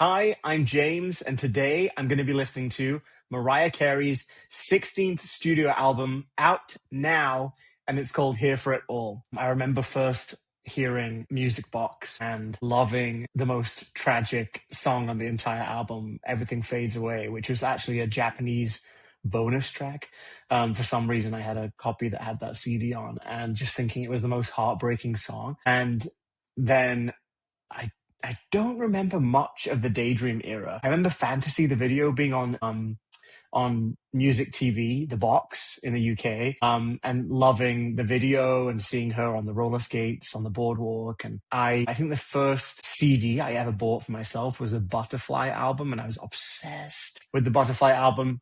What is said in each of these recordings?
Hi, I'm James, and today I'm going to be listening to Mariah Carey's 16th studio album, out now, and it's called Here for It All. I remember first hearing Music Box and loving the most tragic song on the entire album, Everything Fades Away, which was actually a Japanese bonus track. For some reason, I had a copy that had that CD on, and just thinking it was the most heartbreaking song. And then I don't remember much of the Daydream era. I remember Fantasy, the video, being on Music TV, the box in the UK, and loving the video and seeing her on the roller skates on the boardwalk. And I think the first CD I ever bought for myself was a Butterfly album, and I was obsessed with the Butterfly album.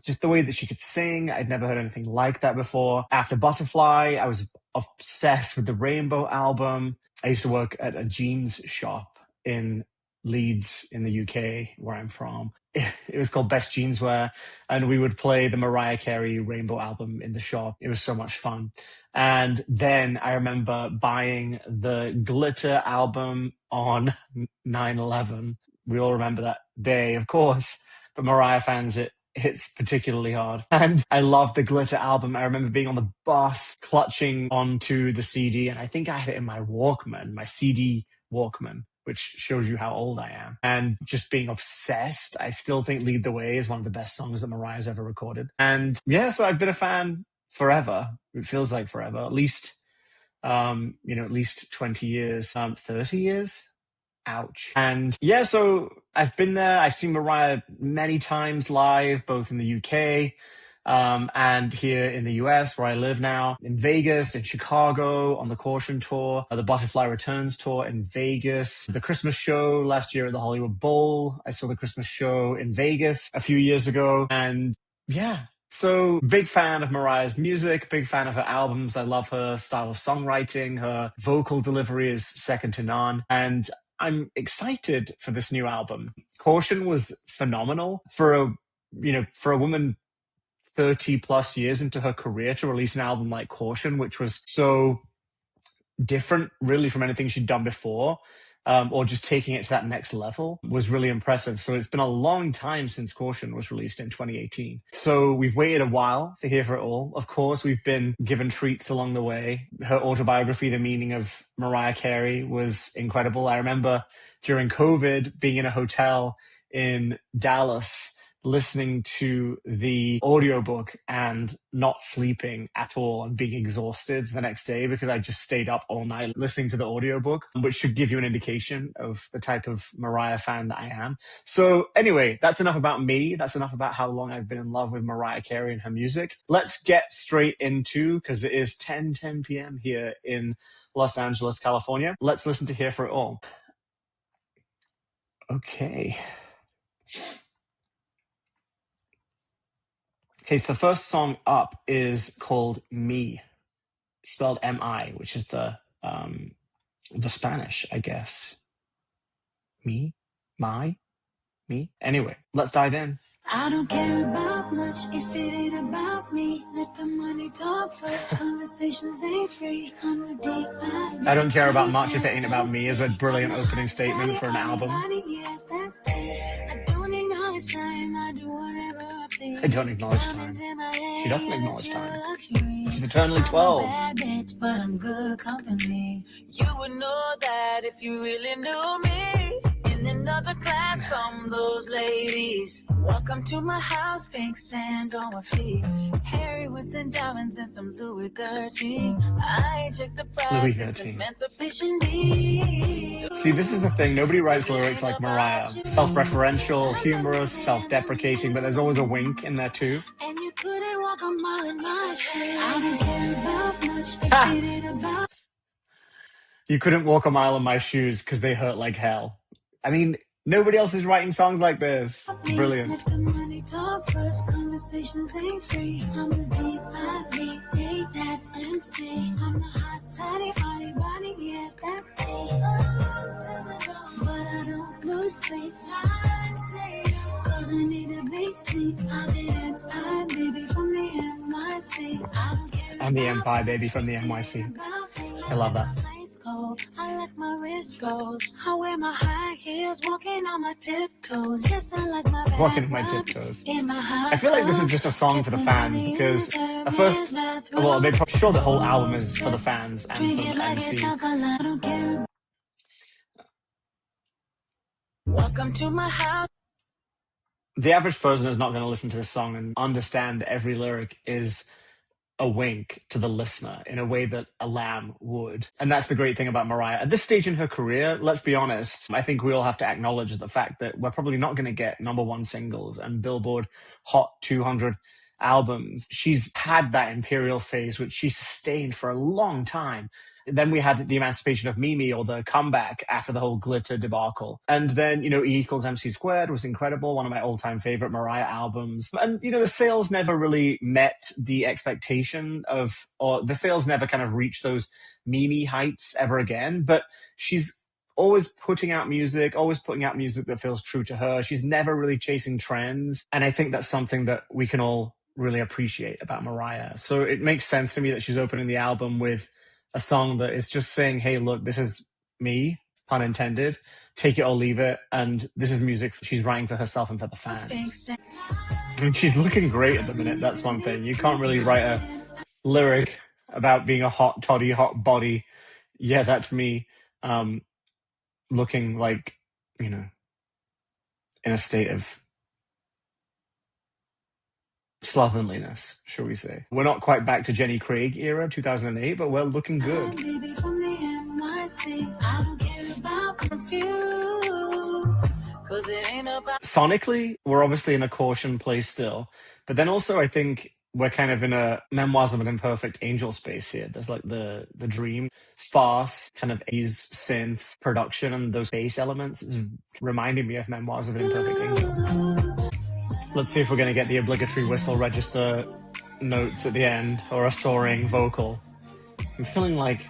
Just the way that she could sing. I'd never heard anything like that before. After Butterfly, I was obsessed with the Rainbow album. I used to work at a jeans shop in Leeds in the UK, where I'm from. It was called Best Jeanswear, and we would play the Mariah Carey Rainbow album in the shop. It was so much fun. And then I remember buying the Glitter album on 9/11. We all remember that day, of course, but Mariah fans, it hits particularly hard. And I loved the Glitter album. I remember being on the bus, clutching onto the CD, and I think I had it in my Walkman, my CD Walkman, which shows you how old I am, and just being obsessed. I still think Lead the Way is one of the best songs that Mariah's ever recorded. And yeah, so I've been a fan forever. It feels like forever, at least, at least 20 years, 30 years. Ouch. And yeah, so I've been there. I've seen Mariah many times live, both in the UK and here in the US, where I live now, in Vegas, in Chicago, on the Caution Tour, the Butterfly Returns Tour in Vegas, the Christmas show last year at the Hollywood Bowl. I saw the Christmas show in Vegas a few years ago. And yeah, so big fan of Mariah's music, big fan of her albums. I love her style of songwriting. Her vocal delivery is second to none. And I'm excited for this new album. Caution was phenomenal for a woman 30 plus years into her career to release an album like Caution, which was so different really from anything she'd done before, or just taking it to that next level, was really impressive. So it's been a long time since Caution was released in 2018. So we've waited a while to hear for it all. Of course, we've been given treats along the way. Her autobiography, The Meaning of Mariah Carey, was incredible. I remember during COVID being in a hotel in Dallas, listening to the audiobook and not sleeping at all and being exhausted the next day because I just stayed up all night listening to the audiobook, which should give you an indication of the type of Mariah fan that I am. So anyway, that's enough about me. That's enough about how long I've been in love with Mariah Carey and her music. Let's get straight into, because it is 10 p.m. here in Los Angeles, California. Let's listen to Here for It All. Okay. Okay, so the first song up is called Me, spelled M-I, which is the Spanish, I guess. Me? My? Me? Anyway, let's dive in. I don't care about much if it ain't about me. Let the money talk first. Conversations ain't free. I don't care about much if it ain't about me is a brilliant opening statement for an album. I don't acknowledge time. She doesn't acknowledge time. She's eternally 12. But I'm good company. You would know that if you really knew me. In another class from those ladies. Welcome to my house, pink sand on my feet. Harry Winston diamonds and some Louis 13. I check the price of Emancipation D. See, this is the thing. Nobody writes lyrics like Mariah. Self-referential, humorous, self-deprecating, but there's always a wink in there too. And you couldn't walk a mile in my shoes. I don't care about much if it ain't about. You couldn't walk a mile in my shoes because they hurt like hell. I mean, nobody else is writing songs like this. Brilliant. Let the money talk first. Conversations ain't free. I'm the D-I-V-A, that's MC. I'm the hot, tiny, body, body, yeah, that's me. But I don't lose sleep. Cause I need a big seat. I'm the Empire baby from the NYC. I'm the Empire baby from the NYC. I love that. cold. I like my wrist froze. I wear my high heels, walking on my tiptoes. Yes, I like my Walking back on my rub tiptoes. in my I hot feel like this is tub. just a song for the Dripping fans honey in because his hair, at his first, well, bathrobe. they probably sure the whole album is for the fans and Drink for it like it's MC. alcohol. I don't care. Welcome to my house. The average person is not going to listen to this song and understand every lyric is a wink to the listener in a way that a lamb would. And that's the great thing about Mariah. At this stage in her career, let's be honest, I think we all have to acknowledge the fact that we're probably not going to get number one singles and Billboard Hot 200 albums. She's had that imperial phase, which she sustained for a long time. Then we had the Emancipation of Mimi, or the comeback after the whole glitter debacle. And then, E equals MC squared was incredible, one of my all-time favorite Mariah albums. And, the sales never really met the expectation of, or the sales never kind of reached those Mimi heights ever again. But she's always putting out music that feels true to her. She's never really chasing trends. And I think that's something that we can all really appreciate about Mariah. So it makes sense to me that she's opening the album with a song that is just saying, hey, look, this is me, pun intended, take it or leave it. And this is music she's writing for herself and for the fans. And she's looking great at the minute. That's one thing. You can't really write a lyric about being a hot toddy, hot body. Yeah, that's me. Looking like, in a state of slovenliness, shall we say. We're not quite back to Jenny Craig era, 2008, but we're looking good. Sonically, we're obviously in a caution place still, but then also I think we're kind of in a Memoirs of an Imperfect Angel space here. There's like the dream, sparse, kind of 80s synths production and those bass elements. It's reminding me of Memoirs of an Imperfect Angel. Let's see if we're going to get the obligatory whistle register notes at the end or a soaring vocal. I'm feeling like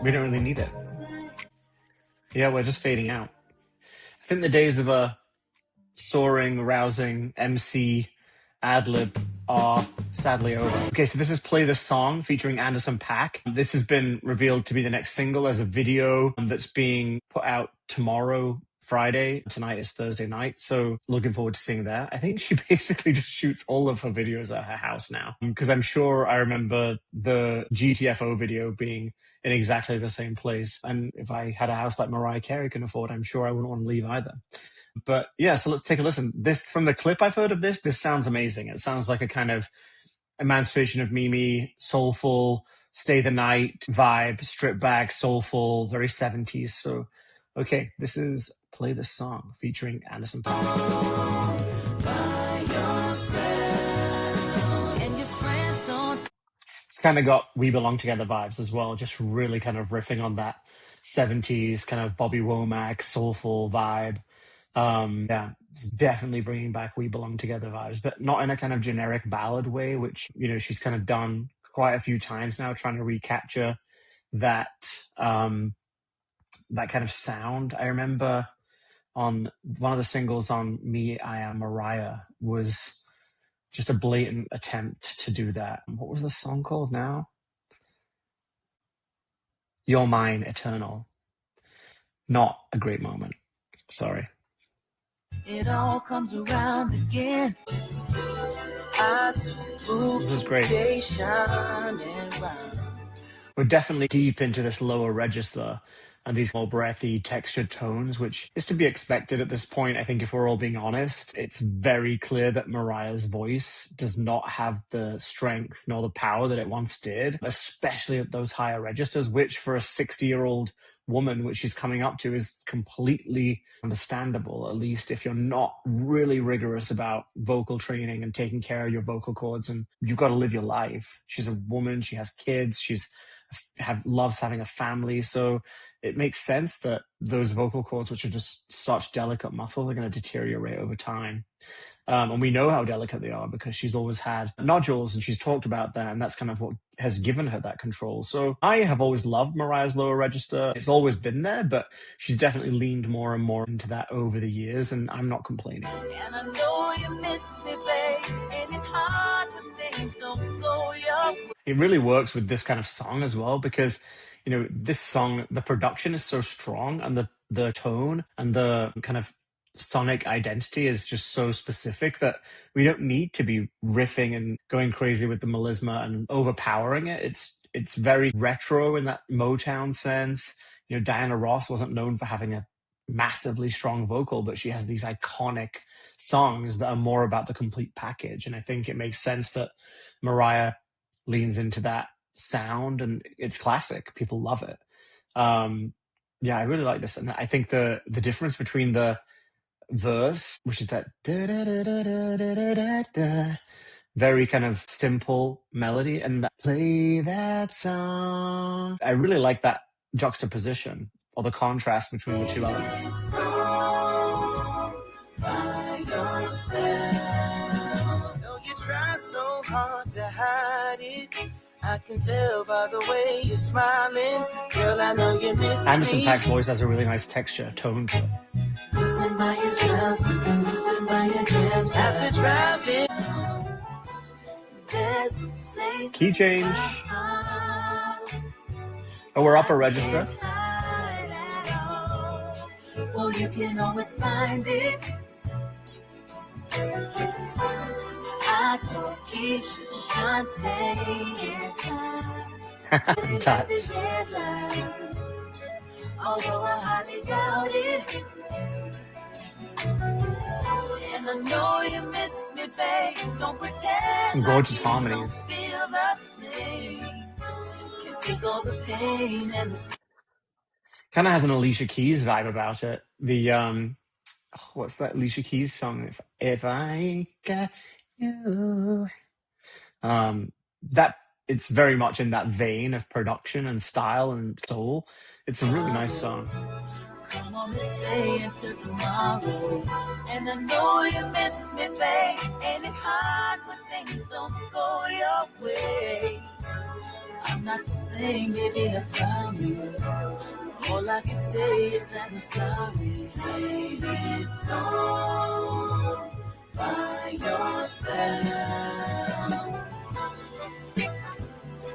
we don't really need it. Yeah, we're just fading out. I think the days of a soaring, rousing MC ad-lib are sadly over. Okay, so this is Play This Song featuring Anderson Paak. This has been revealed to be the next single as a video that's being put out tomorrow, Friday. Tonight is Thursday night, so looking forward to seeing that. I think she basically just shoots all of her videos at her house now, because I'm sure I remember the GTFO video being in exactly the same place. And if I had a house like Mariah Carey can afford, I'm sure I wouldn't want to leave either. But yeah, so let's take a listen. This, from the clip I've heard of this sounds amazing. It sounds like a kind of Emancipation of Mimi, soulful, Stay the Night vibe, stripped back, soulful, very 70s. So, okay, this is Play This Song featuring Anderson Paak. It's kind of got We Belong Together vibes as well, just really kind of riffing on that 70s kind of Bobby Womack, soulful vibe. Yeah, it's definitely bringing back We Belong Together vibes, but not in a kind of generic ballad way, which, she's kind of done quite a few times now, trying to recapture that, that kind of sound. I remember on one of the singles on Me, I Am Mariah was just a blatant attempt to do that. What was the song called now? You're Mine, Eternal. Not a great moment. Sorry. It all comes around again. This is great. We're definitely deep into this lower register and these more breathy, textured tones, which is to be expected at this point. I think if we're all being honest, it's very clear that Mariah's voice does not have the strength nor the power that it once did, especially at those higher registers, which for a 60-year-old woman, which she's coming up to, is completely understandable, at least if you're not really rigorous about vocal training and taking care of your vocal cords, and you've got to live your life. She's a woman, she has kids, loves having a family, so it makes sense that those vocal cords, which are just such delicate muscles, are going to deteriorate over time. And we know how delicate they are because she's always had nodules and she's talked about that. And that's kind of what has given her that control. So I have always loved Mariah's lower register. It's always been there, but she's definitely leaned more and more into that over the years. And I'm not complaining. And I know you miss me, babe. And it's hard when things don't go your way. It really works with this kind of song as well, because this song, the production is so strong, and the tone and the kind of sonic identity is just so specific that we don't need to be riffing and going crazy with the melisma and overpowering it. It's very retro in that Motown sense. Diana Ross wasn't known for having a massively strong vocal, but she has these iconic songs that are more about the complete package. And I think it makes sense that Mariah leans into that sound, and it's classic. People love it. Yeah, I really like this. And I think the difference between the verse, which is that very kind of simple melody, and that play that song, I really like that juxtaposition or the contrast between the two elements. You try so hard to hide it. I can tell by the way you're smiling. Girl, I know you miss me. Anderson Paak's voice has a really nice texture, tone to it. Listen by yourself, you can listen by your jams. After driving, there's a place. Key change. Oh, we're upper register. Well, you can always find it. I told Keisha, Shantae, Tats. although I highly doubt it. And I know you miss me, babe. Don't pretend. Some gorgeous harmonies. Feel the same. Can take all the pain and the Kind of has an Alicia Keys vibe about it. The what's that Alicia Keys song? If I got you. That it's very much in that vein of production and style and soul. It's a really nice song. come on and stay until tomorrow. And I know you miss me, babe. Ain't it hard when things don't go your way? I'm not the same, baby, I promise. All I can say is that I'm sorry. Baby, so by yourself.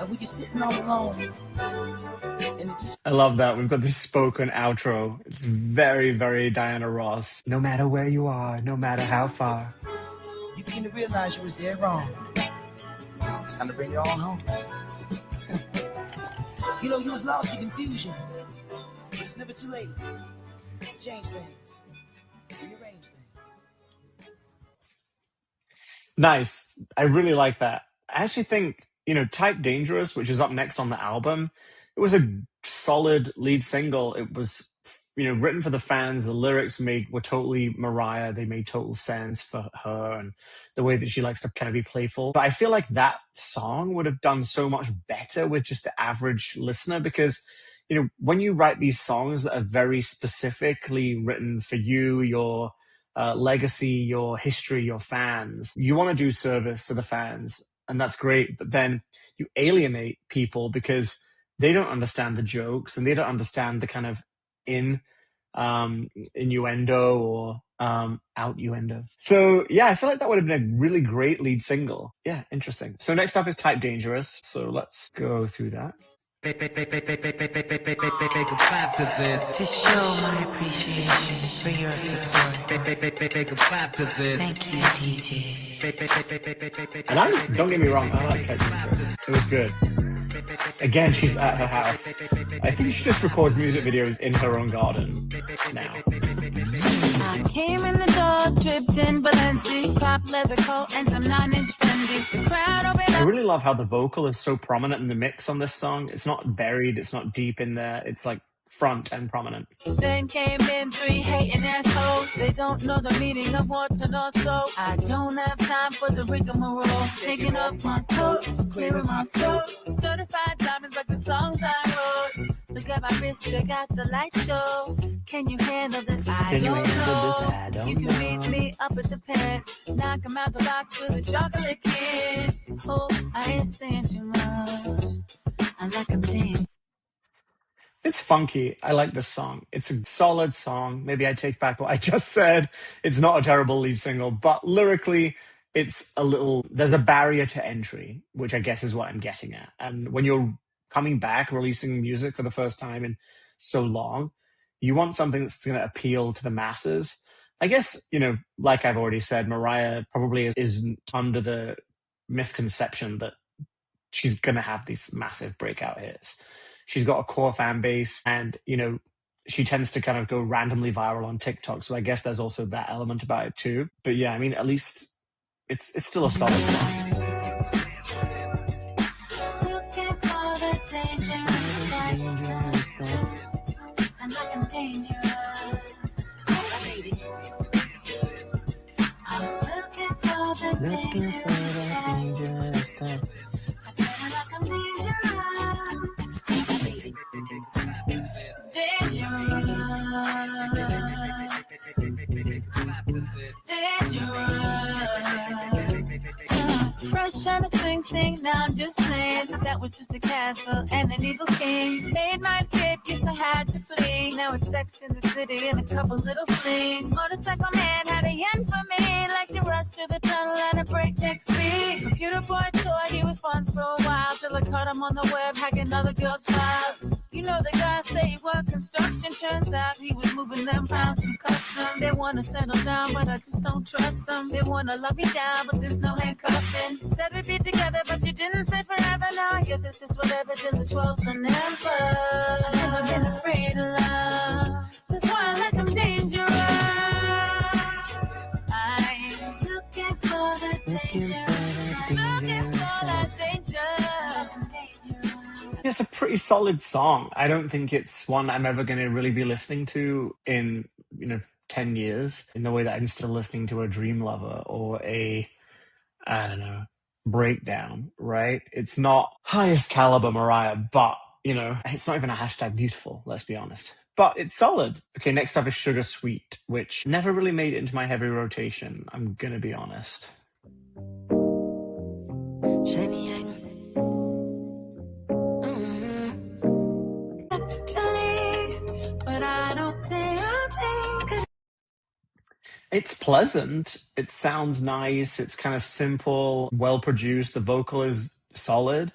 And when you're sitting all alone. I love that. We've got this spoken outro. It's very, very Diana Ross. No matter where you are, no matter how far. You begin to realize you was dead wrong. It's time to bring it all home. You was lost to confusion. But it's never too late to change things, rearrange things. Nice. I really like that. I actually think, Type Dangerous, which is up next on the album, it was a solid lead single. It was, written for the fans. The lyrics were totally Mariah. They made total sense for her and the way that she likes to kind of be playful. But I feel like that song would have done so much better with just the average listener because, when you write these songs that are very specifically written for you, your legacy, your history, your fans, you want to do service to the fans. And that's great. But then you alienate people because they don't understand the jokes and they don't understand the kind of innuendo or out-uendo. So yeah, I feel like that would have been a really great lead single. Yeah, interesting. So next up is Type Dangerous. So let's go through that. To show my appreciation for your support. Thank you, DJs. And don't get me wrong, I like Type Dangerous. It was good. Again, she's at her house. I think she just records music videos in her own garden now. I came in the door, dripped in Balenci, crop leather coat, and some 9-inch Fendi's. The crowd opened I up. really love how the vocal is so prominent in the mix on this song. It's not buried, it's not deep in there. It's like front and prominent. Then came in 3 hating assholes. They don't know the meaning of water nor soul. I don't have time for the rigmarole. Taking off my coat, clearing my throat. Certified diamonds like the songs I wrote. Look at my wrist, check out the light show. Can you handle this? I Can you don't handle know. this? I don't You can know. meet me up at the pen. Knock 'em out the box with a chocolate kiss. Oh, I ain't saying too much. I like 'em dance. It's funky. I like this song. It's a solid song. Maybe I take back what I just said. It's not a terrible lead single, but lyrically, there's a barrier to entry, which I guess is what I'm getting at. And when you're coming back, releasing music for the first time in so long, you want something that's going to appeal to the masses. I guess, like I've already said, Mariah probably is under the misconception that she's going to have these massive breakout hits. She's got a core fan base, and, she tends to kind of go randomly viral on TikTok. So I guess there's also that element about it too. But yeah, I mean, at least it's still a solid song. Looking for the dangerous stuff. And like I'm dangerous. I'm looking for the dangerous stuff. I said it like I'm Fresh out of Sing Sing, now I'm just playing. That was just a castle and an evil king. Made my escape, yes I had to flee. Now it's Sex in the City and a couple little flings. Motorcycle man had a yen for me, like the rush to the tunnel and a breakneck speed. Computer boy toy, he was fun for a while, till I caught him on the web hacking other girls' files. You know the guy say he worked construction, turns out he was moving them pounds from custom. They wanna settle down, but I just don't trust them. They wanna lock me down, but there's no handcuffing. Said we'd be together, but you didn't stay forever. Now I guess it's just whatever till the 12th of November. I've never been afraid of love. That's why I like I'm dangerous. I'm looking for the danger. Looking for that danger. I'm dangerous. It's a pretty solid song. I don't think it's one I'm ever going to really be listening to in 10 years in the way that I'm still listening to a Dream Lover or a, I don't know, Breakdown, right? It's not highest caliber Mariah, but it's not even a hashtag beautiful, let's be honest. But it's solid. Okay, next up is Sugar Sweet, which never really made it into my heavy rotation, I'm gonna be honest. Shiny but I don't say a thing. It's pleasant. It sounds nice. It's kind of simple, well produced. The vocal is solid.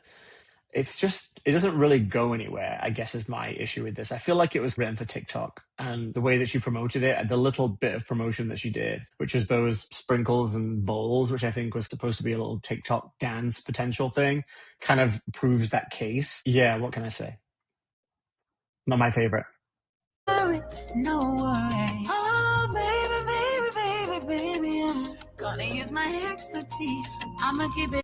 It's just, it doesn't really go anywhere, I guess is my issue with this. I feel like it was written for TikTok, and the way that she promoted it, and the little bit of promotion that she did, which is those sprinkles and bowls, which I think was supposed to be a little TikTok dance potential thing, kind of proves that case. Yeah, what can I say? Not my favorite. No worries. Oh, baby, I'm gonna use my expertise. I'ma keep it nice.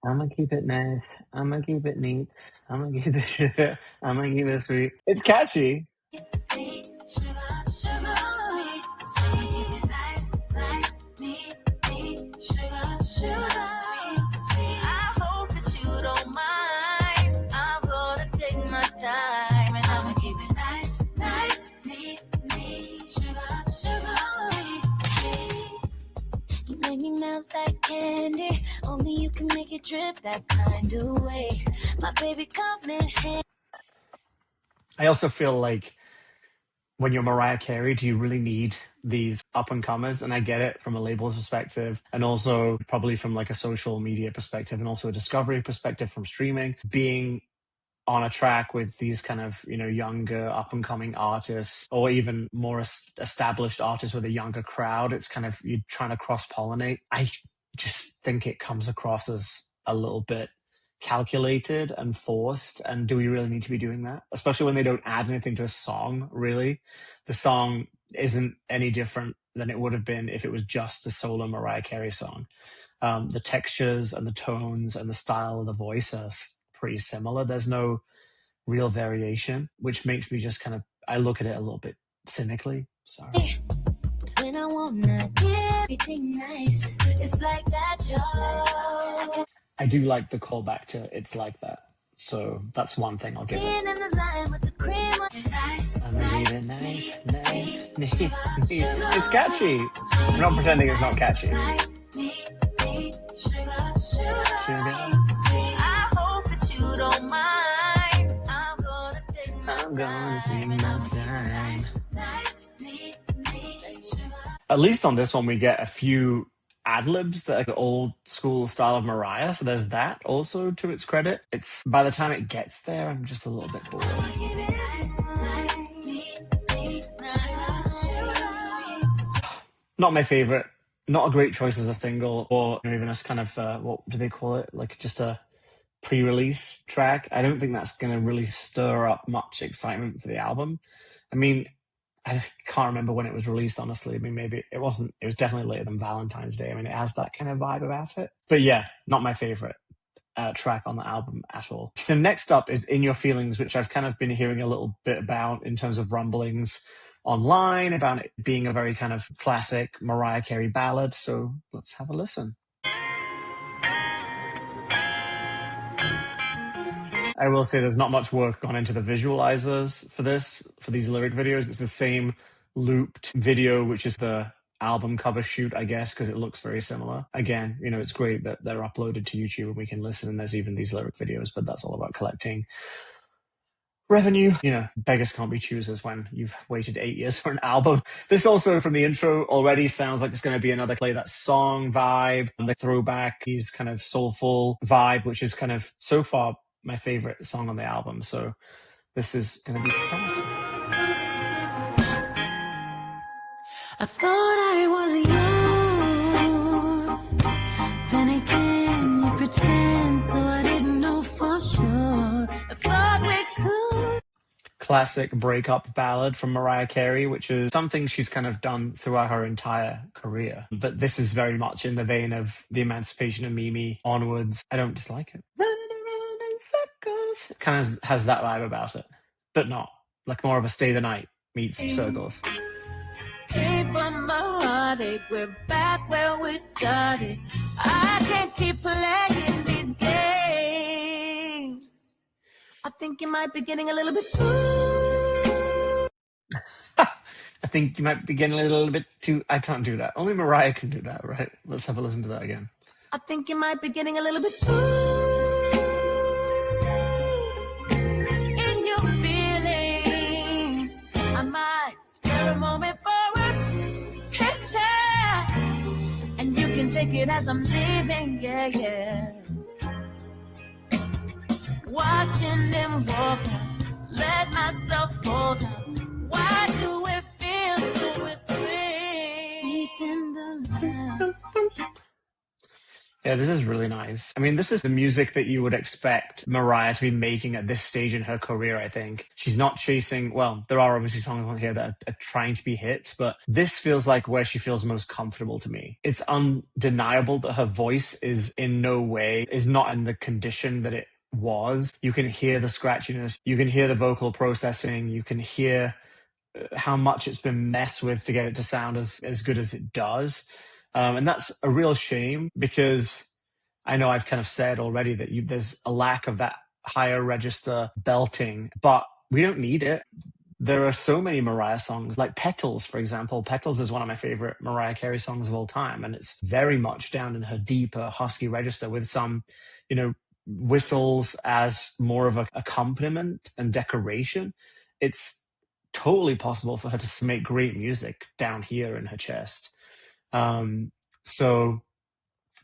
I'ma keep it neat. I'ma keep it I'ma keep it sweet. It's catchy. sweet, sugar, sweet, sweet, nice, neat, sugar, sweet. I hope that you don't mind. I'm gonna take my time and I'ma keep it nice, neat, sugar, sweet. You make me melt like candy. Only you can make it drip that kind of way. My baby come in handy. I also feel like when you're Mariah Carey, do you really need these up and comers? And I get it from a label perspective, and also probably from like a social media perspective, and also a discovery perspective from streaming. Being on a track with these kind of younger up and coming artists, or even more established artists with a younger crowd, it's kind of, you're trying to cross pollinate. I just think it comes across as a little bit calculated and forced, and do we really need to be doing that, especially when they don't add anything to the song? Really, the song isn't any different than it would have been if it was just a solo Mariah Carey song. The textures and the tones and the style of the voice are pretty similar. There's no real variation, which makes me just kind of, I look at it a little bit cynically. Sorry. When I wanna get everything nice, it's like that, y'all. I do like the callback to It's Like That. So that's one thing I'll give it. I'm gonna give it nice, neat. It's catchy. I'm not pretending it's not catchy. Sugar. I hope that you don't mind. I'm gonna take my time. At least on this one, we get a few ad-libs that are the old school style of Mariah, so there's that also to its credit. It's by the time it gets there, I'm just a little bit bored. Not my favorite. Not a great choice as a single, or even as kind of what do they call it? Like just a pre-release track. I don't think that's going to really stir up much excitement for the album. I mean, I can't remember when it was released, honestly. I mean, maybe it wasn't. It was definitely later than Valentine's Day. I mean, it has that kind of vibe about it. But yeah, not my favorite track on the album at all. So next up is In Your Feelings, which I've kind of been hearing a little bit about in terms of rumblings online about it being a very kind of classic Mariah Carey ballad. So let's have a listen. I will say there's not much work gone into the visualizers for these lyric videos. It's the same looped video, which is the album cover shoot, I guess, because it looks very similar. Again, you know, it's great that they're uploaded to YouTube and we can listen, and there's even these lyric videos, but that's all about collecting revenue. You know, beggars can't be choosers when you've waited 8 years for an album. This also, from the intro, already sounds like it's going to be another Play That Song vibe, and the throwback, he's kind of soulful vibe, which is kind of, so far, my favorite song on the album. So this is going to be promising. I thought I was yours, then again you pretend, so I didn't know for sure. I thought we could. Classic breakup ballad from Mariah Carey, which is something she's kind of done throughout her entire career. But this is very much in the vein of the Emancipation of Mimi onwards. I don't dislike it. Running around in circles. Kind of has that vibe about it, but not like more of a Stay the Night meets Circles. Came from my heartache, we're back where we started. I can't keep playing these games. I think you might be getting a little bit too. I think you might be getting a little bit too. I can't do that. Only Mariah can do that, right? Let's have a listen to that again. I think you might be getting a little bit too in your feelings. I might spare a moment for a picture, and you can take it as I'm leaving, yeah, yeah. Watching them walk out, let myself fall down. Why do it feel so sweet in the love? Yeah, this is really nice. I mean, this is the music that you would expect Mariah to be making at this stage in her career, I think. She's not chasing, well, there are obviously songs on here that are trying to be hits, but this feels like where she feels most comfortable to me. It's undeniable that her voice is not in the condition that it was. You can hear the scratchiness, you can hear the vocal processing, you can hear how much it's been messed with to get it to sound as good as it does. And that's a real shame, because I know I've kind of said already that there's a lack of that higher register belting, but we don't need it. There are so many Mariah songs, like Petals, for example. Petals is one of my favorite Mariah Carey songs of all time, and it's very much down in her deeper husky register with some, you know, whistles as more of an accompaniment and decoration. It's totally possible for her to make great music down here in her chest. So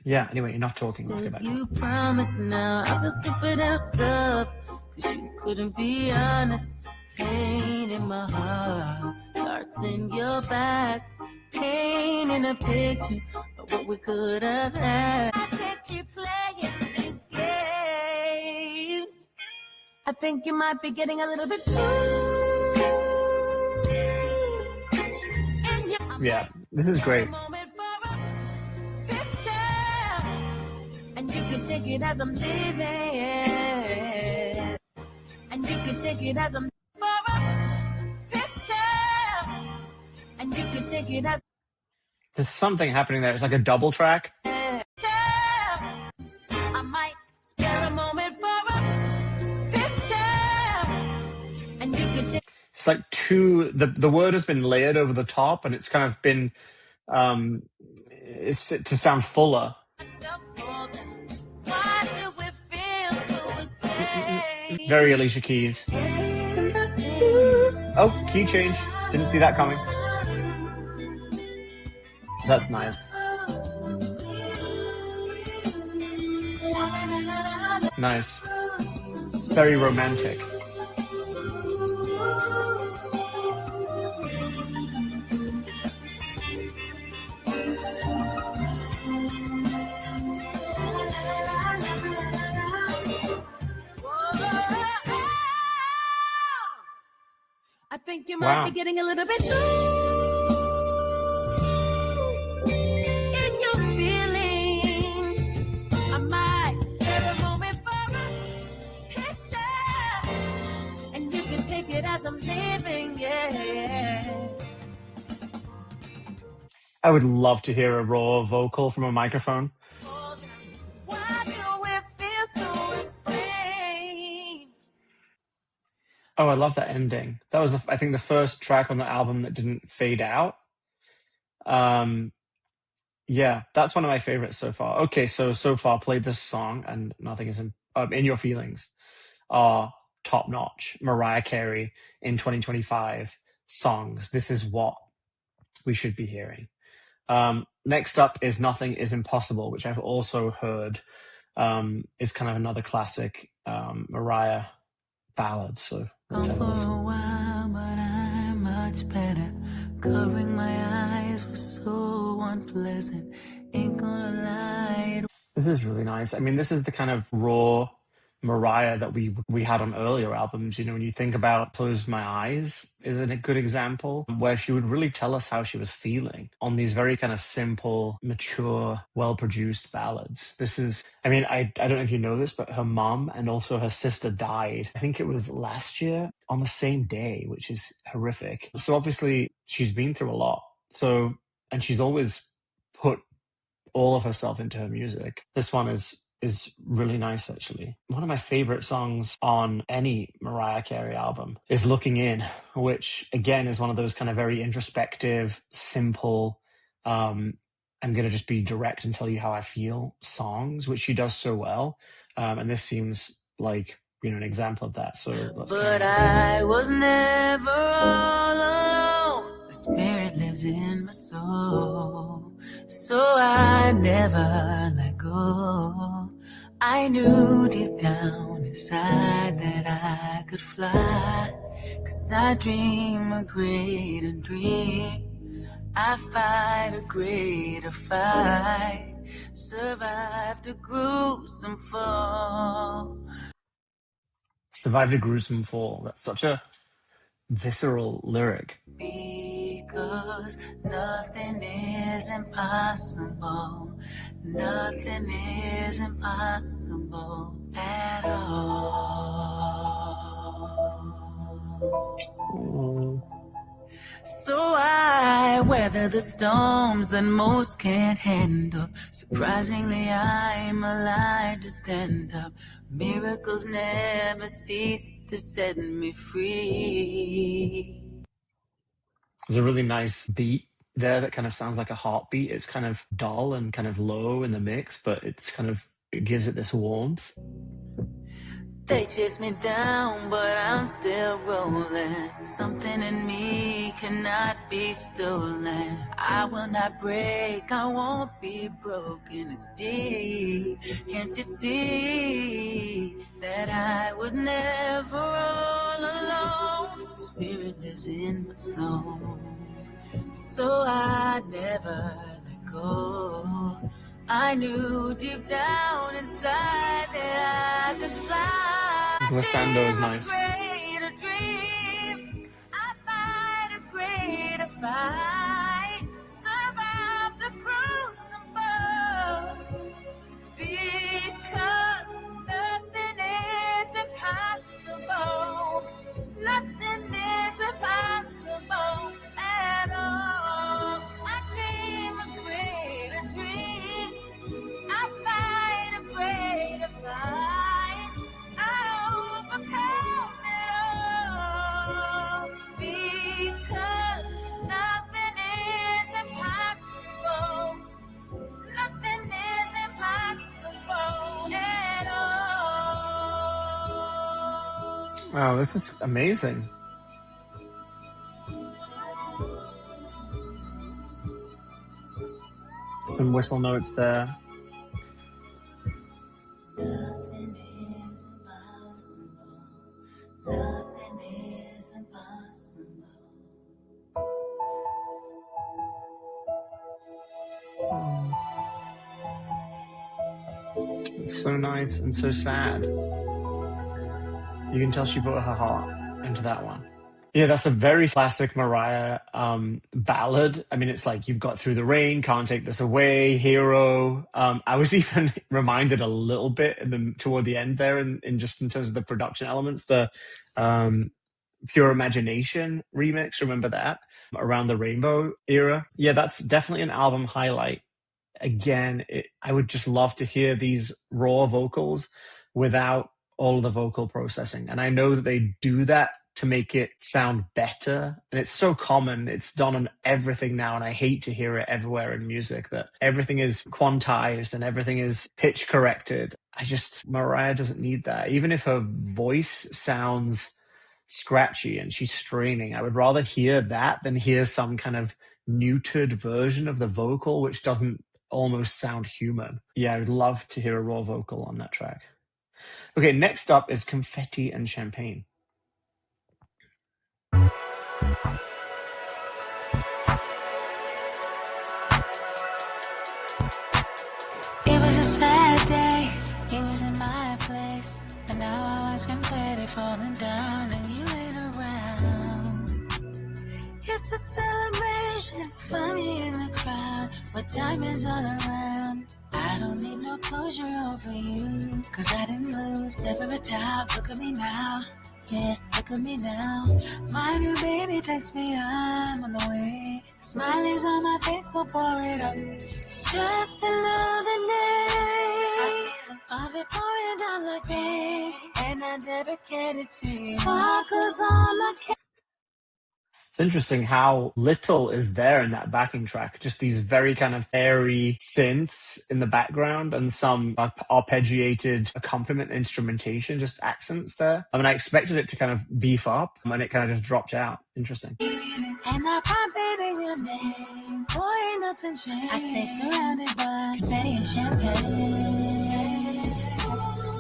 yeah, anyway, enough talking. Let's get back. You promise now, I feel stupid and stuff, cause you couldn't be honest. Pain in my heart, starts in your back, painting a picture of what we could have had. I can't keep playing these games. I think you might be getting a little bit too. Yeah, this is great. And you can take it as I'm leaving, and you can take it as I'm for a picture, and you can take it as there's something happening there. It's like a double track. I might spare a moment for a picture, and you can take. It's like the word has been layered over the top, and it's kind of been it's to sound fuller. Very Alicia Keys. Oh, key change. Didn't see that coming. That's nice. Nice. It's very romantic. I think you might be Wow. getting a little bit too in your feelings. I might spare a moment for a picture, and you can take it as I'm leaving, yeah. I would love to hear a raw vocal from a microphone. Why do it feel so strange? Oh, I love that ending. That was, I think, the first track on the album that didn't fade out. Yeah, that's one of my favorites so far. Okay, so far played this song and nothing is in your feelings are top notch. Mariah Carey in 2025 songs. This is what we should be hearing. Next up is Nothing Is Impossible, which I've also heard is kind of another classic Mariah ballad. So let's have a listen. For a while, but I'm much better. Covering my eyes was so unpleasant. Ain't gonna lie. This is really nice. I mean, this is the kind of raw Mariah that we had on earlier albums. You know, when you think about Close My Eyes is a good example where she would really tell us how she was feeling on these very kind of simple, mature, well-produced ballads. This is, I mean, I don't know if you know this, but her mom and also her sister died. I think it was last year on the same day, which is horrific. So obviously she's been through a lot. So, and she's always put all of herself into her music. This one is really nice, actually. One of my favorite songs on any Mariah Carey album is Looking In, which again is one of those kind of very introspective, simple, I'm going to just be direct and tell you how I feel songs, which she does so well. And this seems like, you know, an example of that. So let's But I was never all alone. The spirit lives in my soul, so I never let go. I knew deep down inside that I could fly, 'cause I dream a greater dream. I fight a greater fight, survived a gruesome fall. Survived a Gruesome Fall. That's such a visceral lyric. Because nothing is impossible. Nothing is impossible at all. Mm. So I weather the storms that most can't handle. Surprisingly, I'm alive to stand up. Miracles never cease to set me free. There's a really nice beat there that kind of sounds like a heartbeat. It's kind of dull and kind of low in the mix, but it gives it this warmth. They chase me down, but I'm still rolling. Something in me cannot be stolen. I will not break, I won't be broken. It's deep. Can't you see that I was never all alone? Spirit lives in my soul, so I never let go. I knew deep down inside that I could fly. Glissando is nice. Greater dream. I fight a greater fight. Survived a crucible. Because nothing is impossible. Nothing is impossible at all. I dream a greater dream. I fight a greater fight. I overcome it all. Because nothing is impossible. Nothing is impossible at all. Wow, this is amazing. Some whistle notes there. Nothing Oh, it's so nice and so sad. You can tell she put her heart into that one. Yeah, that's a very classic Mariah ballad. I mean, it's like You've Got Through the Rain, Can't Take This Away, Hero. I was even reminded a little bit toward the end there, in just in terms of the production elements, the Pure Imagination remix. Remember that? Around the Rainbow era. Yeah, that's definitely an album highlight. Again, I would just love to hear these raw vocals without all of the vocal processing. And I know that they do that to make it sound better. And it's so common. It's done on everything now. And I hate to hear it everywhere in music, that everything is quantized and everything is pitch corrected. Mariah doesn't need that. Even if her voice sounds scratchy and she's straining, I would rather hear that than hear some kind of neutered version of the vocal, which doesn't almost sound human. Yeah, I would love to hear a raw vocal on that track. Okay, next up is Confetti and Champagne. It was a sad day, it was in my place, and now I watch confetti falling down and you ain't around. It's a celebration for me in the crowd, with diamonds all around. I don't need no closure over you, cause I didn't lose, never a doubt. Look at me now, yeah, look at me now. My new baby texts me, I'm on the way. Smiley's on my face, so pour it up. It's just another day of it pouring down like rain, and I dedicate it to you. Sparkles on my cake. It's interesting how little is there in that backing track. Just these very kind of airy synths in the background and some arpeggiated accompaniment instrumentation, just accents there. I mean, I expected it to kind of beef up and it kind of just dropped out. Interesting. And I pop it in your name. Boy, ain't nothing changed. I stay surrounded by confetti and champagne.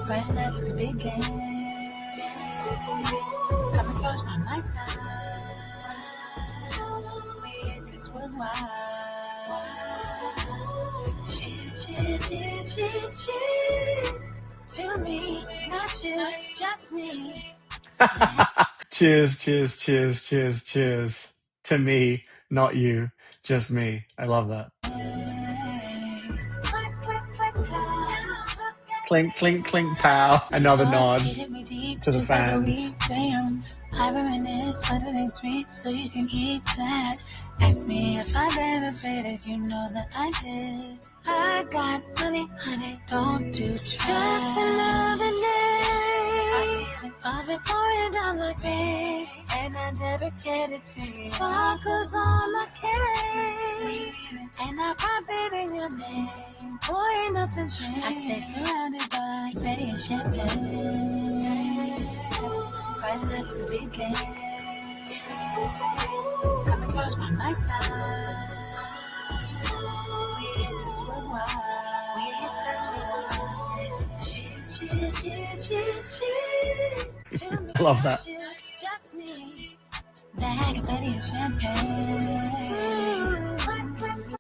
Right next to the big game. Come and close by my side. It's worldwide. Cheers, cheers, cheers, cheers, cheers. To me, not you, just me. Cheers, cheers, cheers, cheers, cheers. To me, not you, just me. I love that. Clink, clink, clink, pow. Another nod to the fans. I reminisce, but it ain't sweet, so you can keep that. Ask me if I benefited, you know that I did. I got money, honey, don't do just another day of it pouring down like rain, and I dedicate it to you. Sparkles on my cake, and I pop it in your name. Boy, ain't nothing changed. I stay surrounded by confetti and champagne. Right next to the big game. Come and close by my side. We hit that's worldwide. Cheers, cheers, cheers, cheers, cheers. I love that. Just me. That confetti and champagne.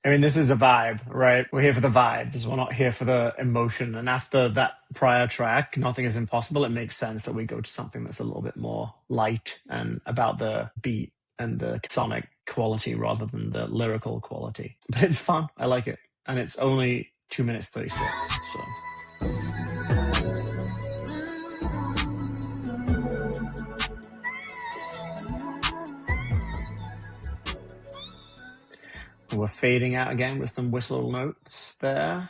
I mean, this is a vibe, right? We're here for the vibes. We're not here for the emotion. And after that prior track, Nothing is Impossible, it makes sense that we go to something that's a little bit more light and about the beat and the sonic quality rather than the lyrical quality. But it's fun. I like it. And it's only 2 minutes 36. So. We're fading out again with some whistle notes there.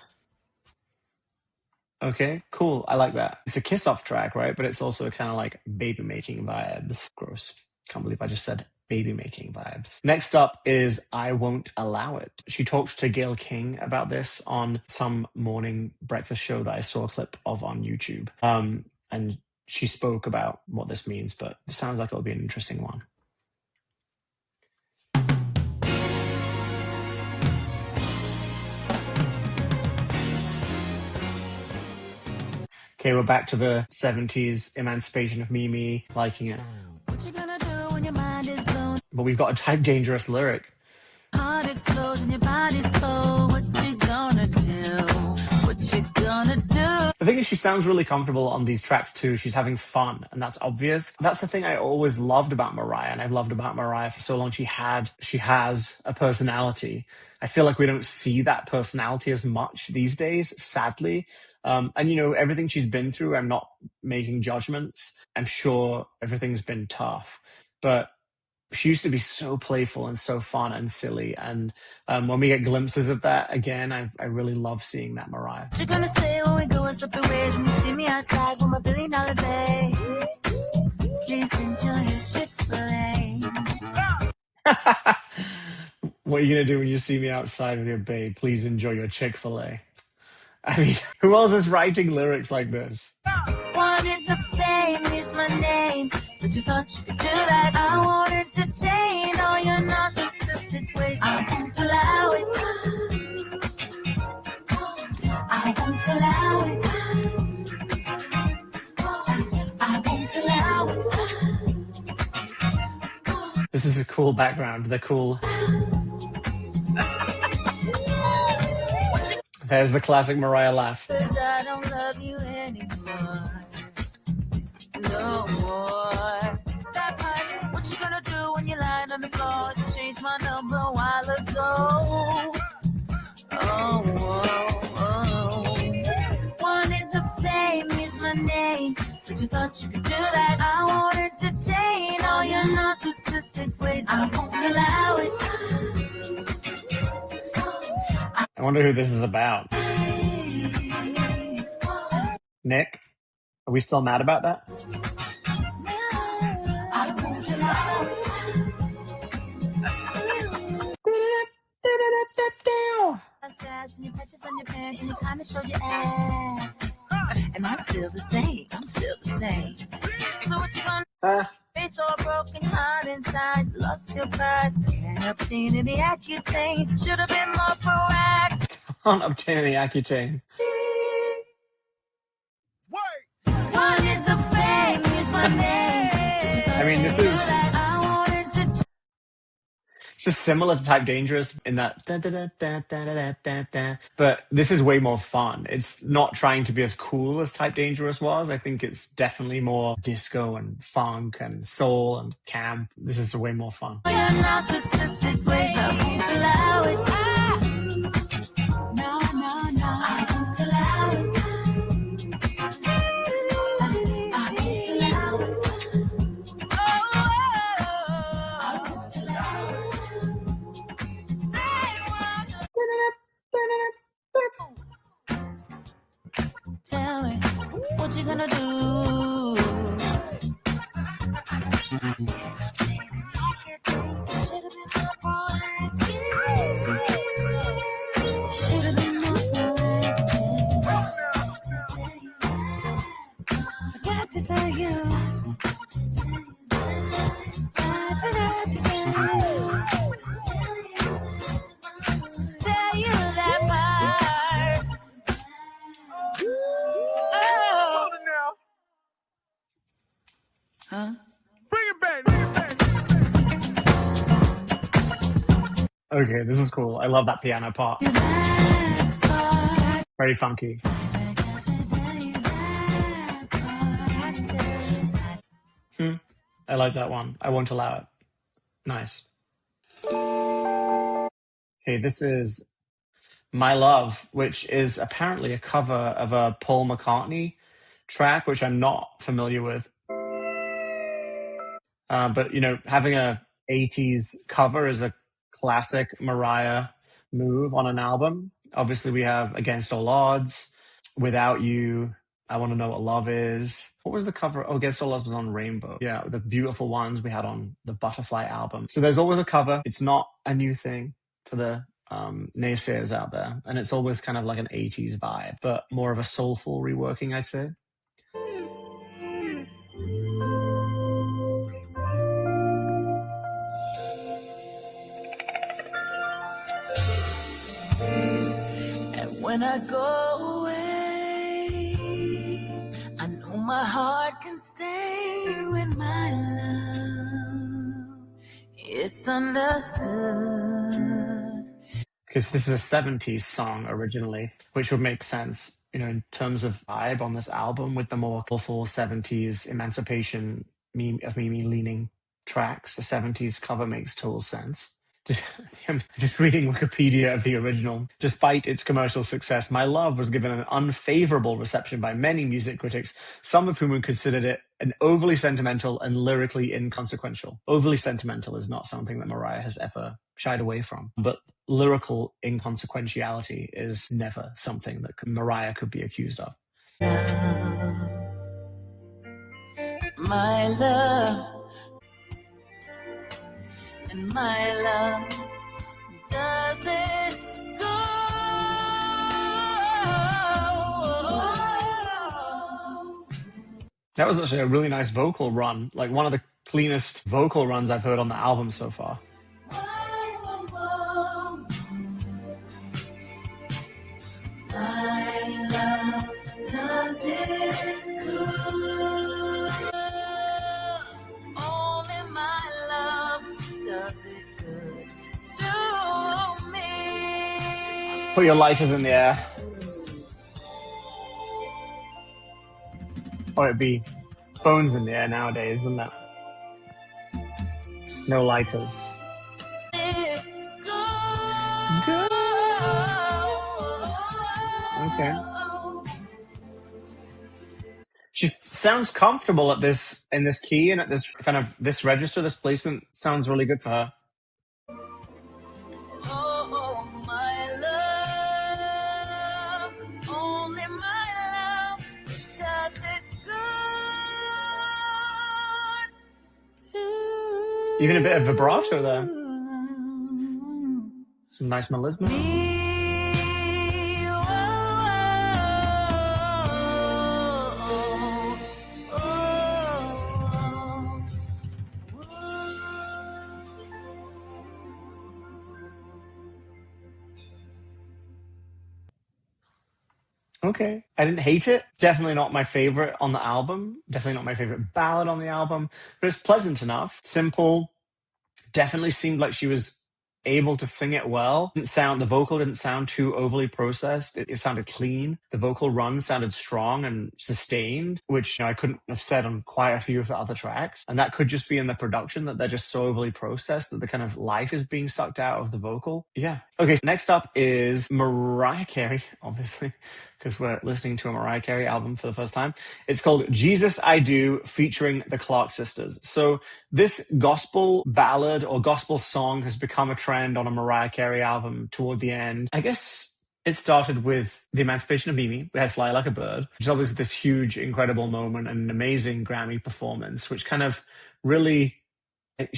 Okay, cool. I like that. It's a kiss-off track, right? But it's also kind of like baby-making vibes. Gross. Can't believe I just said baby-making vibes. Next up is I Won't Allow It. She talked to Gayle King about this on some morning breakfast show that I saw a clip of on YouTube. And she spoke about what this means, but it sounds like it'll be an interesting one. Okay, we're back to the 70s Emancipation of Mimi, liking it. What you gonna do when your mind is blown? But we've got a Type Dangerous lyric. Heart explodes and your body's cold. What you thing is, she sounds really comfortable on these tracks too. She's having fun, and that's obvious. That's the thing I always loved about Mariah, and I've loved about Mariah for so long. She has a personality. I feel like we don't see that personality as much these days, sadly. And everything she's been through, I'm not making judgments. I'm sure everything's been tough, but she used to be so playful and so fun and silly. And when we get glimpses of that again, I really love seeing that Mariah. What you gonna say when we go our separate ways and you see me outside with my $1 billion day? Please enjoy your Chick-fil-A. What are you going to do when you see me outside with your babe? Please enjoy your Chick-fil-A. I mean, who else is writing lyrics like this? Wanted the fame, use my name, but you thought you could do that. I wanted to change all your narcissistic ways. I won't allow it. I won't allow it. I won't allow it. This is a cool background. They're cool. There's the classic Mariah laugh. 'Cause I don't love you anymore. No more. That part, what you gonna do when you're lying on the floor? You changed my number a while ago. Oh, wanted the fame, use my name, but you thought you could do that. I wanted to change all your narcissistic ways. I won't allow it. I wonder who this is about. Nick, are we still mad about that? I won't allow it. And your pictures on your pants and you kind of showed your ass. And I'm still the same. So what you gonna face all broken heart inside? Lost your pride. Can't obtain any Accutane. Should have been more proactive. Can't obtain any Accutane. Wanted the fame, use my name. I mean, this is just similar to Type Dangerous in that but this is way more fun. It's not trying to be as cool as Type Dangerous was. I think it's definitely more disco and funk and soul and camp. This is way more fun. Narcissistic ways, I won't allow it. No, I won't allow it. I won't allow it. Tell me, what you gonna do? Should've been more proactive. Forgot to tell you. I forgot to tell you that part. Hold it now. Huh? Bring it back. Okay, this is cool. I love that piano part. Very funky. I like that one. I won't allow it. Nice. Okay, this is My Love, which is apparently a cover of a Paul McCartney track, which I'm not familiar with. But, having a 80s cover is a classic Mariah move on an album. Obviously, we have Against All Odds, Without You, I Want to Know What Love Is. What was the cover? Oh, Against All Odds was on Rainbow. Yeah, the beautiful ones we had on the Butterfly album. So there's always a cover. It's not a new thing for the naysayers out there. And it's always kind of like an 80s vibe, but more of a soulful reworking, I'd say. And when I go away, I know my heart can stay with my love. It's understood. because this is a 70s song originally, which would make sense, you know, in terms of vibe on this album with the more colorful 70s Emancipation of Mimi leaning tracks. The 70s cover makes total sense. I'm just reading Wikipedia of the original. Despite its commercial success, My Love was given an unfavorable reception by many music critics, some of whom considered it an overly sentimental and lyrically inconsequential. Overly sentimental is not something that Mariah has ever shied away from, but lyrical inconsequentiality is never something that Mariah could be accused of. My love, and my love doesn't go. That was actually a really nice vocal run, like one of the cleanest vocal runs I've heard on the album so far. My love does it good. Only my love does it good to me. Put your lighters in the air. Or it'd be phones in the air nowadays, wouldn't it? No lighters. Good. Okay. She sounds comfortable at this in this key and at this kind of this register. This placement sounds really good for her. Oh, my love, only my love does it good to Even a bit of vibrato there. Some nice melisma. Okay. I didn't hate it. Definitely not my favorite on the album. Definitely not my favorite ballad on the album. But it's pleasant enough. Simple. Definitely seemed like she was able to sing it well. The vocal didn't sound too overly processed. It sounded clean. The vocal run sounded strong and sustained, which I couldn't have said on quite a few of the other tracks. And that could just be in the production, that they're just so overly processed that the kind of life is being sucked out of the vocal. Yeah. Okay, so next up is Mariah Carey, obviously, because we're listening to a Mariah Carey album for the first time. It's called Jesus I Do, featuring the Clark Sisters. So this gospel ballad or gospel song has become a trend on a Mariah Carey album toward the end. I guess it started with the Emancipation of Mimi. We had Fly Like a Bird, which is obviously this huge, incredible moment and an amazing Grammy performance, which kind of really, it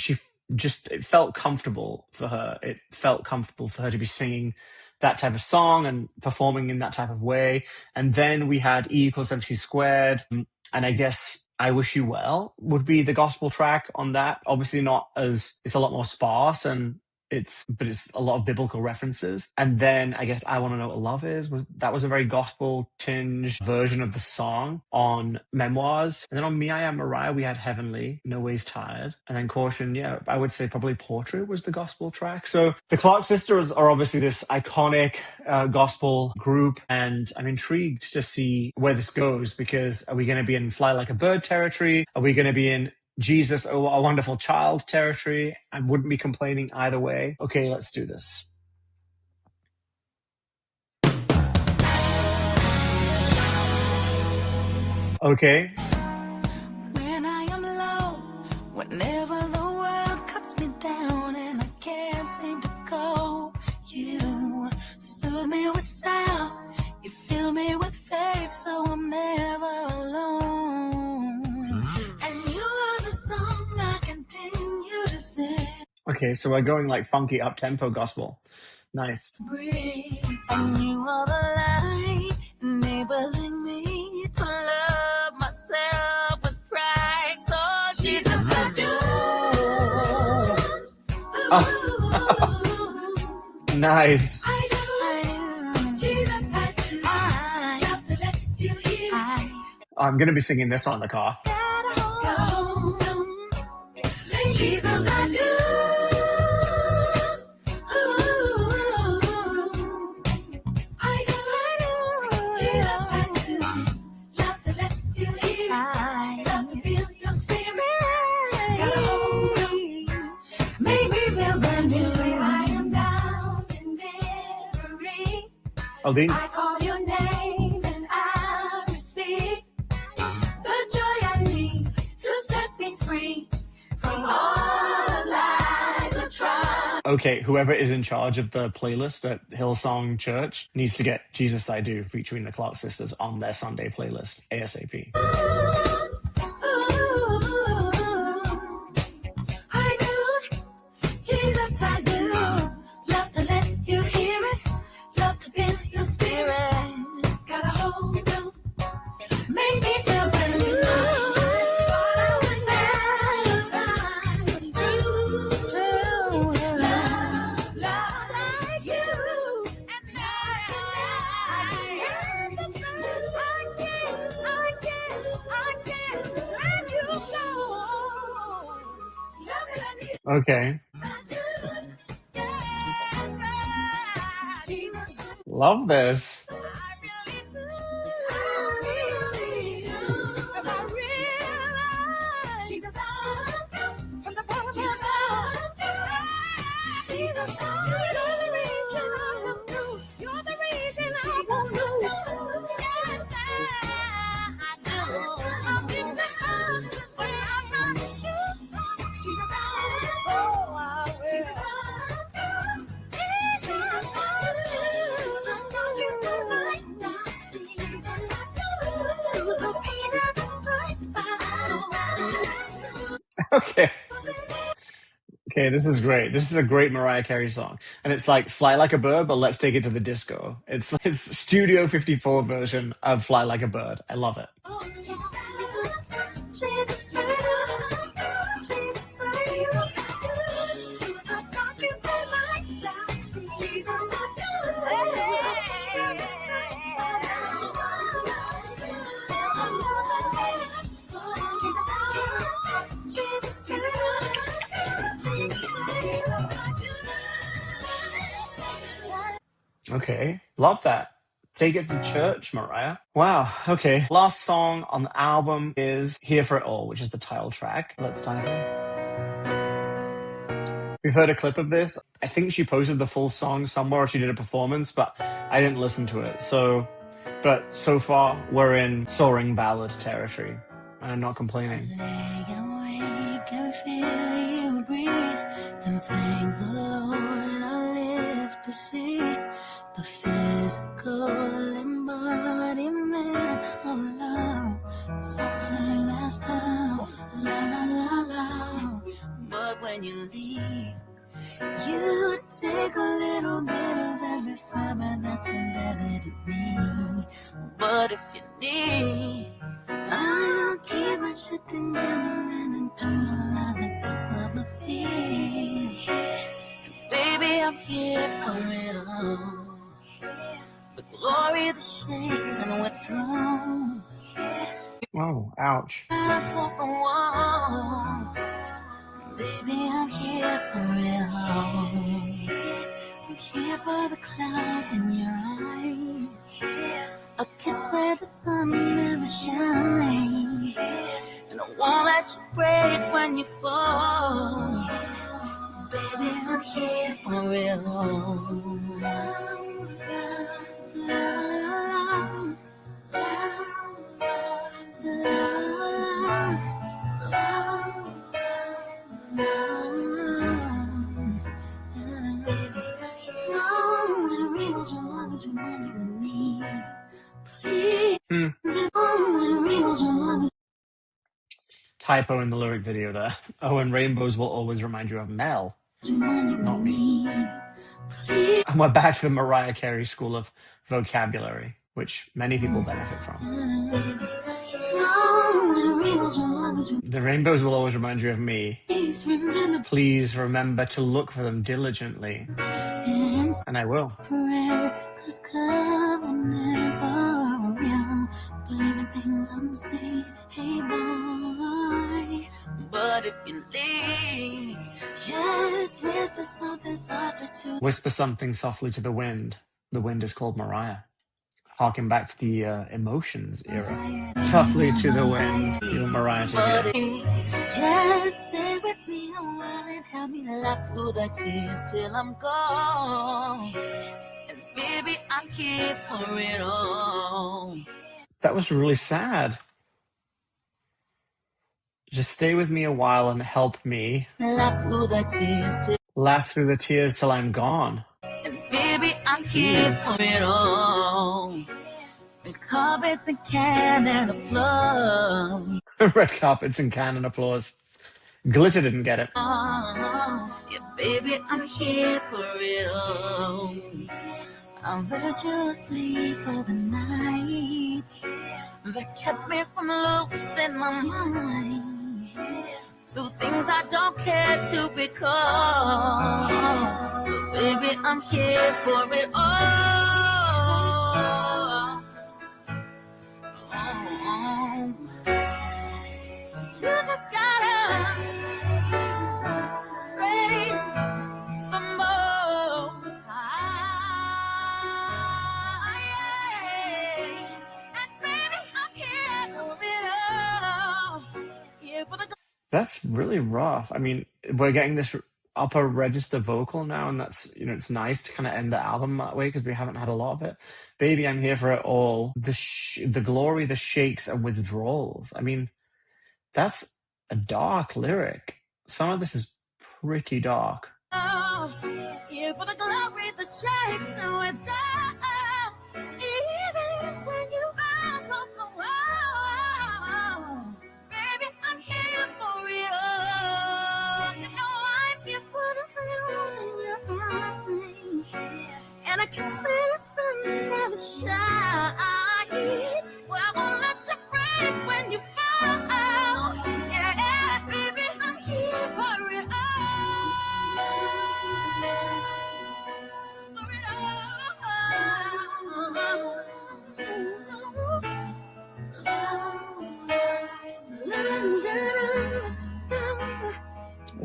felt comfortable for her. It felt comfortable for her to be singing that type of song and performing in that type of way. And then we had E = MC squared. And I guess I Wish You Well would be the gospel track on that. Obviously it's a lot more sparse but it's a lot of biblical references. And then I guess I Want to Know What Love Is was a very gospel tinged version of the song on Memoirs. And then on Me I Am Mariah, we had Heavenly, No Ways Tired. And then Caution, yeah, I would say probably Portrait was the gospel track. So the Clark Sisters are obviously this iconic gospel group. And I'm intrigued to see where this goes, because are we going to be in Fly Like a Bird territory? Are we going to be in Jesus, Oh, What a Wonderful Child territory? I wouldn't be complaining either way. Okay, let's do this. Okay. When I am low, whenever the world cuts me down and I can't seem to go, you soothe me with sound, you fill me with faith, so I'm never alone. And you are the song I continue to sing. Okay, so we're going like funky up-tempo gospel. Nice. Breathe. And you are the light enabling me to love myself with pride. So Jesus, I do. Nice. I do. Jesus, I do. I have to let you hear. I'm going to be singing this one in the car. Jesus, I do. Oh, the I call your name and I receive the joy I need to set me free from all lies of trying. okay, whoever is in charge of the playlist at Hillsong Church needs to get Jesus I Do featuring the Clark Sisters on their Sunday playlist ASAP. I do, Jesus, I do. Love to let you hear it, love to feel your spirit. Got a hold on, make me feel brand new. I would never find true love like you. And I can't let you go. Love that I need. Okay. Jesus, Love this. I really do. I really do. And I realize Jesus, from the bottom of my heart, Jesus, you're the reason I come through. You're the reason I won't lose. Yes, I do. I'm in the house when I'm not you. Jesus, oh, I will. Jesus, Okay. Okay, this is great. This is a great Mariah Carey song. And it's like Fly Like a Bird, but let's take it to the disco. It's Studio 54 version of Fly Like a Bird. I love it. Okay, love that. Take it to church, Mariah. Wow, okay. Last song on the album is Here for It All, which is the title track. Let's dive in. We've heard a clip of this. I think she posted the full song somewhere, or she did a performance, but I didn't listen to it. But so far, we're in soaring ballad territory. I'm not complaining. Lay awake and feel you breathe, and thank the Lord I live to see the physical embodiment of love. So sing that time, la la la la. But when you leave, you take a little bit of every fiber that's embedded in me. But if you need, I'll keep my shit together and internalize the depths of the feet. And baby, I'm here for it all. The glory, the shakes, and withdrawn. Oh, ouch. That's off the wall. Baby, I'm here for it all. I'm here for the clouds in your eyes. A kiss where the sun never shines. And I won't let you break when you fall. Baby, I'm here for it all. Typo in the lyric video there. Oh, and rainbows will always remind you of Mel, not me. And we're back to the Mariah Carey school of vocabulary, which many people benefit from. The rainbows will always remind you of me. Please remember to look for them diligently. And I will. Cause covenants are real, believing things unseen, hey boy. But if you leave, just whisper something softly to Whisper something softly to the wind. The wind is called Mariah. Harking back to the Emotions era. Softly to the wind, you Mariah to hear. Just stay with me a while and help me laugh through the tears till I'm gone. And baby, I'm here for it all. That was really sad. Just stay with me a while and help me Laugh through the tears laugh through the tears till I'm gone. and baby, I'm here for it all. Red carpets and cannon applause. Red carpets and cannon applause. Glitter didn't get it. Yeah, baby, I'm here for it all. I'll let you sleep overnight. That kept me from losing my mind. Through things I don't care to become. So baby, I'm here for it all. You just gotta praise the Most High. And baby, I'm here for it all. Here for the That's really rough. I mean, we're getting this upper register vocal now, and that's, it's nice to kind of end the album that way because we haven't had a lot of it. Baby, I'm here for it all. The glory, the shakes, and withdrawals. I mean, that's a dark lyric. Some of this is pretty dark. here for the glory, the shakes, and with that, even when you bounce off the wall, baby, I'm here for it all. You know I'm here for the blues in your eyes, and I can smell the sun never shine. Well, I won't let you break when you fall. Yeah, baby, I'm here for it all. For it all.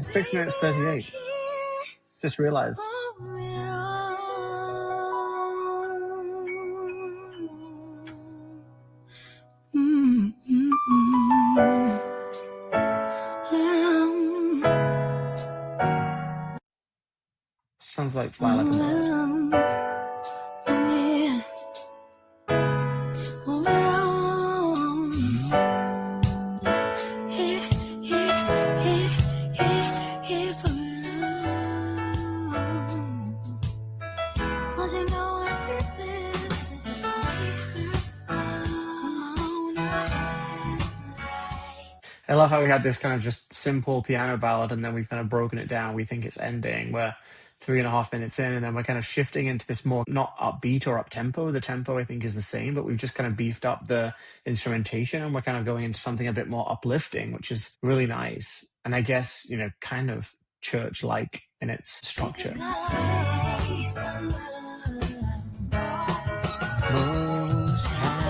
6 minutes 38. Just realized. Sounds like Fly Like a Bird. I love how we had this kind of just simple piano ballad, and then we've kind of broken it down. We think it's ending. We're 3.5 minutes in, and then we're kind of shifting into this more not upbeat or up tempo. The tempo, I think, is the same, but we've just kind of beefed up the instrumentation, and we're kind of going into something a bit more uplifting, which is really nice. And I guess, kind of church-like in its structure. Most High.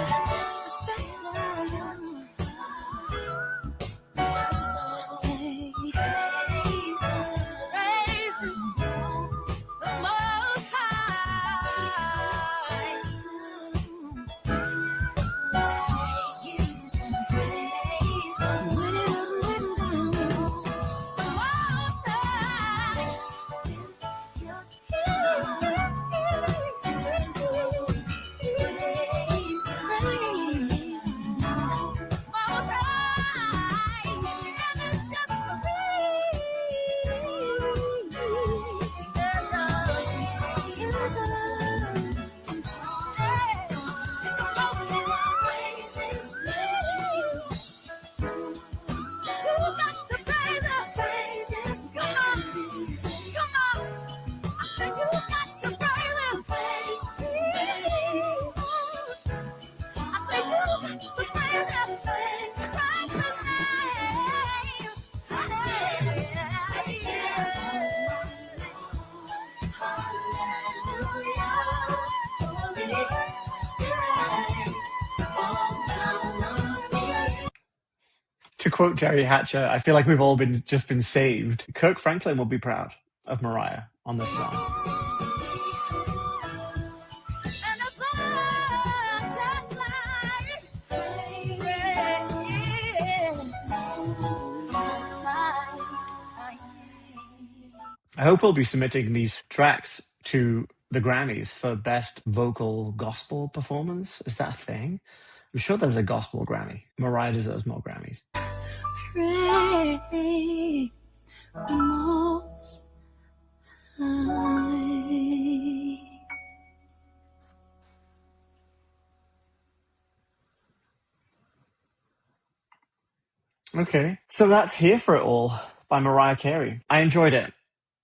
To quote Jerry Hatcher, I feel like we've all just been saved. Kirk Franklin will be proud of Mariah on this song. I hope we'll be submitting these tracks to the Grammys for Best Vocal Gospel Performance. Is that a thing? I'm sure there's a gospel Grammy. Mariah deserves more Grammys. Pray the Most High. Okay, so that's Here for It All by Mariah Carey. I enjoyed it.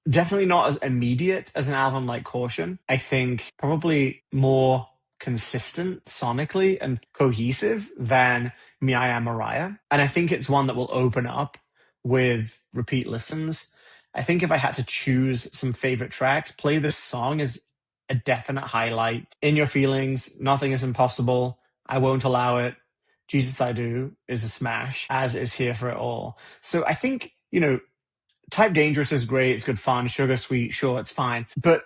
Definitely not as immediate as an album like Caution. I think probably more consistent sonically and cohesive than Me, I Am Mariah. And I think it's one that will open up with repeat listens. I think if I had to choose some favorite tracks, Play This Song is a definite highlight. In Your Feelings, Nothing Is Impossible, I Won't Allow It, Jesus I Do is a smash, as is Here for It All. So I think, Type Dangerous is great. It's good fun. Sugar Sweet, sure, it's fine. But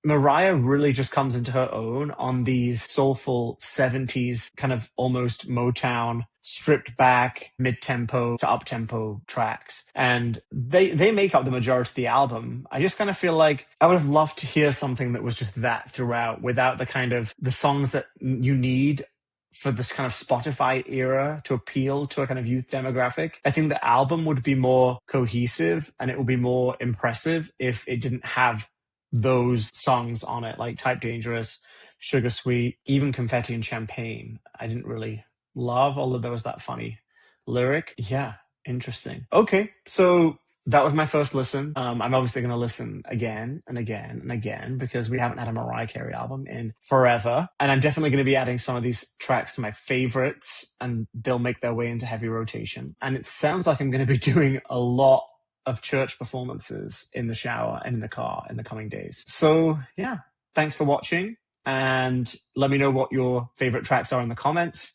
Mariah really just comes into her own on these soulful 70s kind of almost Motown, stripped back, mid-tempo to up-tempo tracks. And they make up the majority of the album. I just kind of feel like I would have loved to hear something that was just that throughout, without the kind of the songs that you need for this kind of Spotify era to appeal to a kind of youth demographic. I think the album would be more cohesive and it would be more impressive if it didn't have those songs on it, like Type Dangerous, Sugar Sweet, even Confetti and Champagne. I didn't really love, although there was that funny lyric. Yeah, interesting. Okay, so that was my first listen. I'm obviously going to listen again and again and again because we haven't had a Mariah Carey album in forever. And I'm definitely going to be adding some of these tracks to my favorites and they'll make their way into heavy rotation. And it sounds like I'm going to be doing a lot of church performances in the shower and in the car in the coming days. So yeah, thanks for watching and let me know what your favorite tracks are in the comments.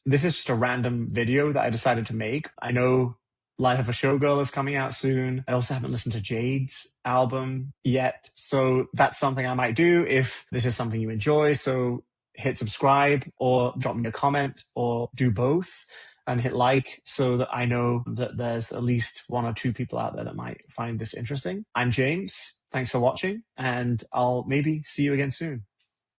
This is just a random video that I decided to make. I know Life of a Showgirl is coming out soon. I also haven't listened to Jade's album yet. So that's something I might do if this is something you enjoy. So hit subscribe or drop me a comment or do both and hit like so that I know that there's at least 1 or 2 people out there that might find this interesting. I'm James. Thanks for watching and I'll maybe see you again soon.